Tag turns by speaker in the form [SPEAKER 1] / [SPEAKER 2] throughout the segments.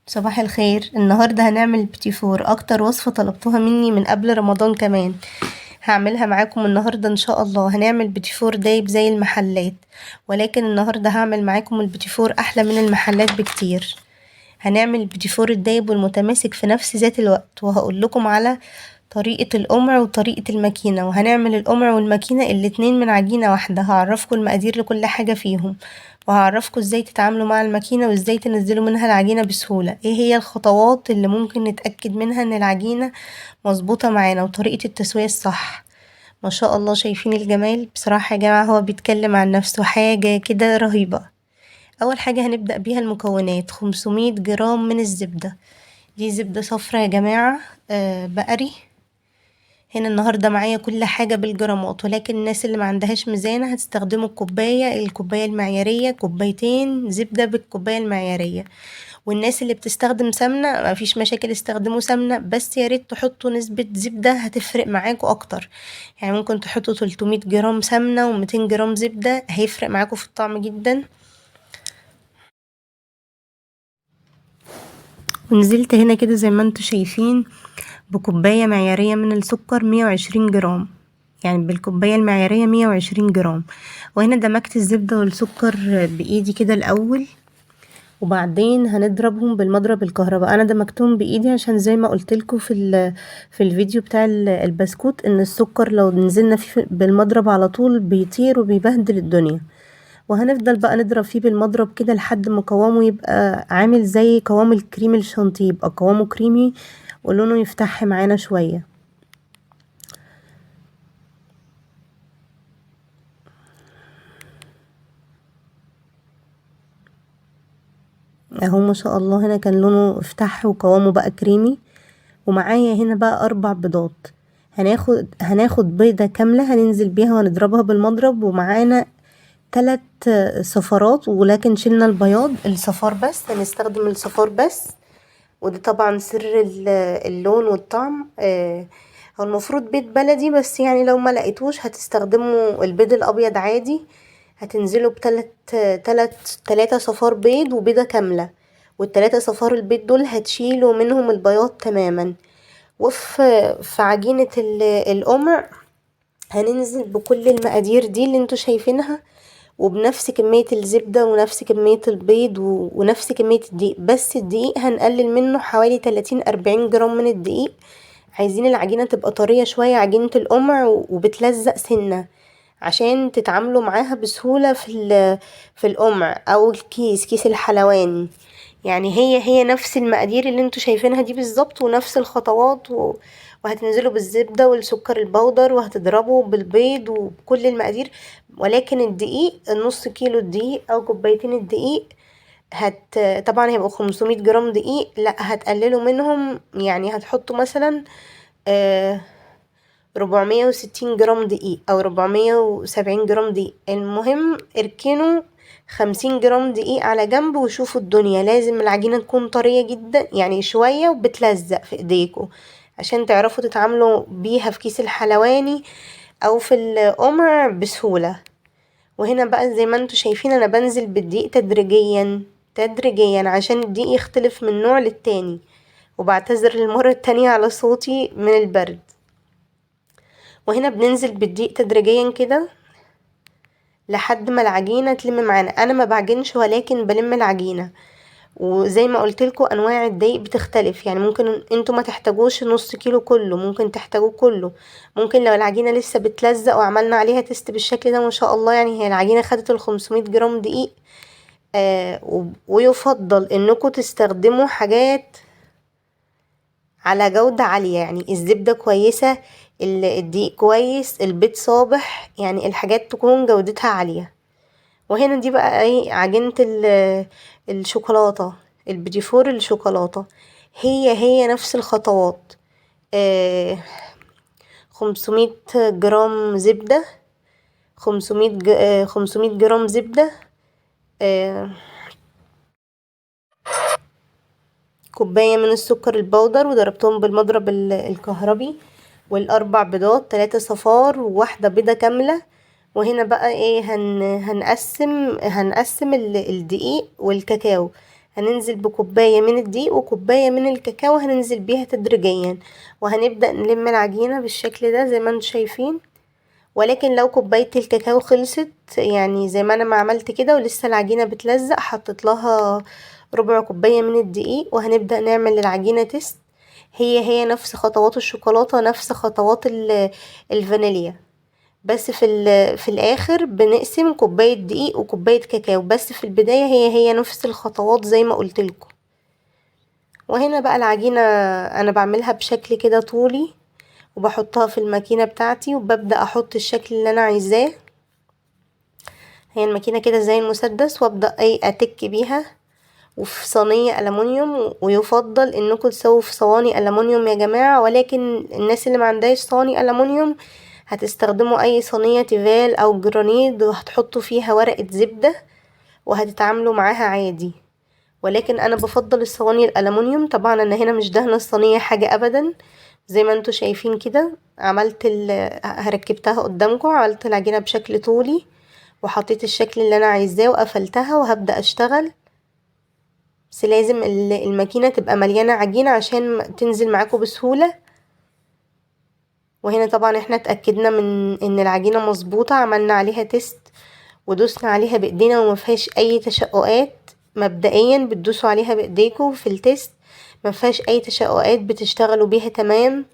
[SPEAKER 1] صباح الخير. النهاردة هنعمل بيتي فور، اكتر وصفة طلبتوها مني من قبل رمضان كمان. هعملها معاكم النهاردة ان شاء الله. هنعمل بيتي فور دايب زي المحلات، ولكن النهاردة هعمل معاكم البيتي فور احلى من المحلات بكتير. هنعمل البيتي فور الدايب والمتماسك في نفس ذات الوقت، وهقول لكم على طريقة القمع وطريقة الماكينة. وهنعمل القمع والماكينة الاتنين من عجينة واحدة. هعرفكم المقادير لكل حاجة فيهم، وهعرفكم ازاي تتعاملوا مع الماكينة وازاي تنزلوا منها العجينة بسهولة. ايه هي الخطوات اللي ممكن نتأكد منها ان العجينة مظبوطة معانا، وطريقة التسوية الصح. ما شاء الله، شايفين الجمال؟ بصراحة يا جماعة هو بيتكلم عن نفسه، حاجة كده رهيبة. اول حاجة هنبدأ بيها المكونات: 500 جرام من الزبدة. دي زبدة صفرا يا جماعة، بقري. هنا النهاردة معايا كل حاجة بالجرامات، ولكن الناس اللي ما عندهاش ميزانة هتستخدموا الكوباية المعيارية، كوبايتين زبدة بالكوباية المعيارية. والناس اللي بتستخدم سمنة مفيش مشاكل، استخدموا سمنة، بس ياريت تحطوا نسبة زبدة هتفرق معاكوا اكتر. يعني ممكن تحطوا 300 جرام سمنة و200 جرام زبدة، هيفرق معاكوا في الطعم جدا. ونزلت هنا كده زي ما انتوا شايفين بكوباية معيارية من السكر، 120 جرام. يعني بالكوباية المعيارية 120 جرام. وهنا دمجت الزبدة والسكر بإيدي كده الأول، وبعدين هنضربهم بالمضرب الكهرباء. انا دمجتهم بايدي عشان زي ما قلتلكوا في الفيديو بتاع البسكوت، ان السكر لو نزلنا فيه بالمضرب على طول بيطير وبيبهدل الدنيا. وهنفضل بقى نضرب فيه بالمضرب كده لحد ما قوامه يبقى عامل زي قوام الكريم الشانتيه، يبقى قوامه كريمي ولونه يفتح معانا شوية. اهو ما شاء الله، هنا كان لونه افتح وقوامه بقى كريمي. ومعايا هنا بقى 4 بيضات. هناخد بيضة كاملة هننزل بيها ونضربها بالمضرب. ومعانا 3 صفارات، ولكن شلنا البياض، الصفار بس، هنستخدم الصفار بس. وده طبعا سر اللون والطعم. هو المفروض بيض بلدي، بس يعني لو ما لقيتوش هتستخدموا البيض الابيض عادي. هتنزلوا تلاتة صفار بيض وبيضة كاملة، والتلاتة صفار البيض دول هتشيلوا منهم البياض تماما. في عجينة القمع هننزل بكل المقادير دي اللي انتوا شايفينها، وبنفس كمية الزبدة ونفس كمية البيض ونفس كمية الدقيق. بس الدقيق هنقلل منه حوالي 30-40 جرام من الدقيق. عايزين العجينة تبقى طرية شوية، عجينة القمع، وبتلزق سنة عشان تتعاملوا معاها بسهولة في القمع او كيس الحلواني. يعني هي نفس المقادير اللي انتوا شايفينها دي بالظبط، ونفس الخطوات وهتنزلوا بالزبدة والسكر البودر، وهتضربوا بالبيض وبكل المقادير. ولكن الدقيق، النص كيلو الدقيق او كوبايتين الدقيق طبعا هيبقوا 500 جرام دقيق، لا هتقللوا منهم. يعني هتحطوا مثلا 460 جرام دقيق او 470 جرام دقيق. المهم اركنوا 50 جرام دقيق على جنب، وشوفوا الدنيا. لازم العجينة تكون طرية جدا، يعني شوية وبتلزق في ايديكوا، عشان تعرفوا تتعاملوا بيها في كيس الحلواني او في القمع بسهولة. وهنا بقى زي ما انتوا شايفين انا بنزل بالدقيق تدريجيا عشان الدقيق يختلف من نوع للتاني. وبعتذر المرة التانية على صوتي من البرد. وهنا بننزل بالدقيق تدريجيا كده لحد ما العجينة تلم معانا. انا ما بعجنش، ولكن بلم العجينة. وزي ما قلتلكوا انواع الدقيق بتختلف، يعني ممكن انتوا ما تحتاجوش نص كيلو كله، ممكن تحتاجوه كله. ممكن لو العجينة لسه بتلزق وعملنا عليها تيست بالشكل ده ما شاء الله، يعني هي العجينة خدت 500 جرام دقيق. ويفضل انكم تستخدموا حاجات على جودة عالية، يعني الزبدة كويسة، الدقيق كويس، البيض صابح، يعني الحاجات تكون جودتها عالية. وهنا دي بقى ايه عجينة الشوكولاتة، البيتيفور الشوكولاتة. هي نفس الخطوات. 500 جرام زبدة، 500 جرام زبدة، كوباية من السكر البودر وضربتهم بالمضرب الكهربي، والاربع بيضات، 3 صفار وواحدة بيضة كاملة. وهنا بقى ايه هنقسم الدقيق والكاكاو. هننزل بكوباية من الدقيق وكوباية من الكاكاو، هننزل بيها تدريجيا، وهنبدأ نلم العجينة بالشكل ده زي ما انتوا شايفين. ولكن لو كوباية الكاكاو خلصت، يعني زي ما انا ما عملت كده ولسه العجينة بتلزق، حطيت لها ربع كوباية من الدقيق، وهنبدأ نعمل العجينة تيست. هي نفس خطوات الشوكولاتة، نفس خطوات الفانيليا، بس في الاخر بنقسم كوباية دقيق وكوباية كاكاو، بس في البداية هي نفس الخطوات زي ما قلتلكم. وهنا بقى العجينة انا بعملها بشكل كده طولي، وبحطها في الماكينة بتاعتي، وببدأ احط الشكل اللي انا عايزاه. هي الماكينة كده زي المسدس، وابدأ اتك بيها وفي صينية ألمونيوم. ويفضل انكم تسووا في صواني ألمونيوم يا جماعة، ولكن الناس اللي ما عندهاش صواني ألمونيوم هتستخدموا اي صينية تيفال او جرانيد، وهتحطوا فيها ورقة زبدة وهتتعاملوا معاها عادي. ولكن انا بفضل الصواني الألمونيوم. طبعا انا هنا مش دهنة الصينية حاجة ابدا، زي ما انتوا شايفين كده. ركبتها قدامكم، عملت العجينة بشكل طولي، وحطيت الشكل اللي انا عايزاه وقفلتها، وهبدأ اشتغل. بس لازم الماكينة تبقى مليانة عجينة عشان تنزل معاكم بسهولة. وهنا طبعا احنا اتأكدنا من ان العجينة مظبوطة، عملنا عليها تيست ودوسنا عليها بايدينا ومفيهاش اي تشققات. مبدئيا بتدوسوا عليها بايديكم في التيست، مفيهاش اي تشققات، بتشتغلوا بيها تمام.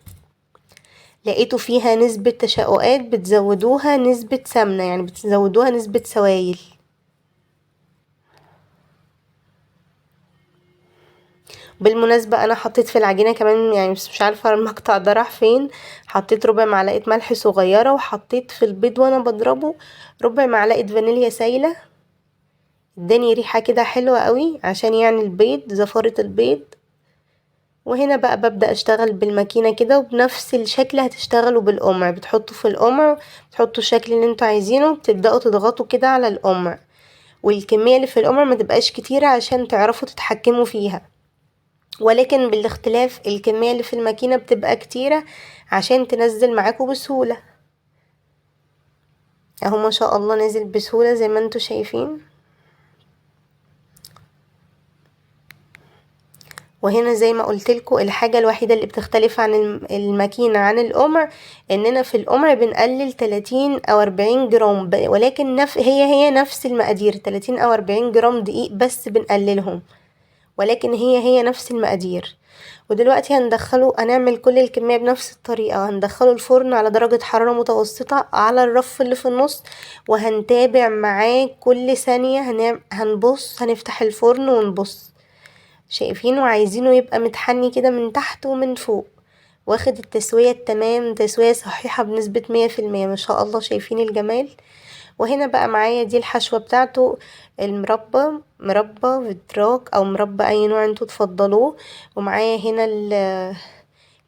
[SPEAKER 1] لقيتوا فيها نسبة تشققات بتزودوها نسبة سمنة، يعني بتزودوها نسبة سوائل. بالمناسبة انا حطيت في العجينة كمان، يعني مش عارفة المقطع ده راح فين، حطيت ربع معلقة ملح صغيرة، وحطيت في البيض وانا بضربه ربع معلقة فانيليا سايلة. اداني ريحة كده حلوة قوي، عشان يعني البيض، زفارة البيض. وهنا بقى ببدأ اشتغل بالماكينة كده، وبنفس الشكل هتشتغلوا بالقمع. بتحطوا في القمع، بتحطوا الشكل اللي انتوا عايزينه، بتبدأوا تضغطوا كده على القمع، والكمية اللي في القمع ما تبقاش كتيرة عشان تعرفوا تتحكموا فيها. ولكن بالاختلاف الكمية اللي في الماكينة بتبقى كتيرة عشان تنزل معاكم بسهولة. اهو ما شاء الله نزل بسهولة زي ما انتوا شايفين. وهنا زي ما قلتلكوا الحاجة الوحيدة اللي بتختلف عن الماكينة عن القمع، اننا في القمع بنقلل 30 او 40 جرام، ولكن هي نفس المقادير، 30 او 40 جرام دقيق بس بنقللهم، ولكن هي نفس المقادير. ودلوقتي هنعمل كل الكمية بنفس الطريقة. هندخله الفرن على درجة حرارة متوسطة على الرف اللي في النص، وهنتابع معاه كل ثانية. هنفتح الفرن ونبص، شايفينه، عايزينه يبقى متحني كده من تحت ومن فوق، واخد التسوية التمام، تسوية صحيحة بنسبة 100%. ما شاء الله، شايفين الجمال. وهنا بقى معايا دي الحشوة بتاعته، مربى فيتراك او مربى اي نوع انتوا تفضلوه. ومعايا هنا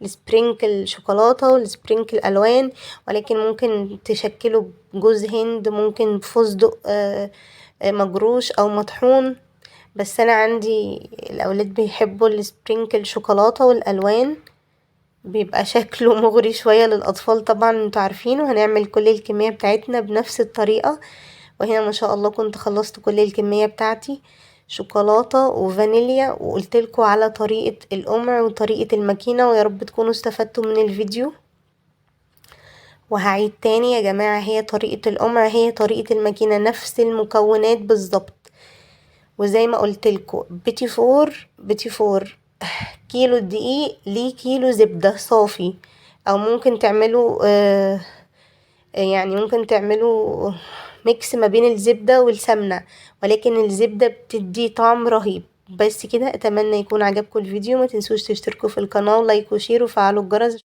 [SPEAKER 1] السبرينكل شوكولاتة والسبرينكل الوان، ولكن ممكن تشكلوا بجوز هند، ممكن بفستق مجروش او مطحون. بس انا عندي الاولاد بيحبوا السبرينكل شوكولاتة والالوان، بيبقى شكله مغري شوية للاطفال طبعا انتوا عارفين. وهنعمل كل الكمية بتاعتنا بنفس الطريقة. وهنا ما شاء الله كنت خلصت كل الكمية بتاعتي، شوكولاتة وفانيليا، وقلتلكوا على طريقة القمع وطريقة الماكينة. ويا رب تكونوا استفدتوا من الفيديو. وهعيد تاني يا جماعة، هي طريقة القمع هي طريقة الماكينة، نفس المكونات بالظبط. وزي ما قلتلكوا بيتي فور كيلو دقيق ليه كيلو زبدة صافي، او ممكن تعملوا يعني ممكن تعملوا ميكس ما بين الزبدة والسمنة، ولكن الزبدة بتدي طعم رهيب. بس كده، اتمنى يكون عجبكم الفيديو. ما تنسوش تشتركوا في القناة ولايك وشير وفعلوا الجرس.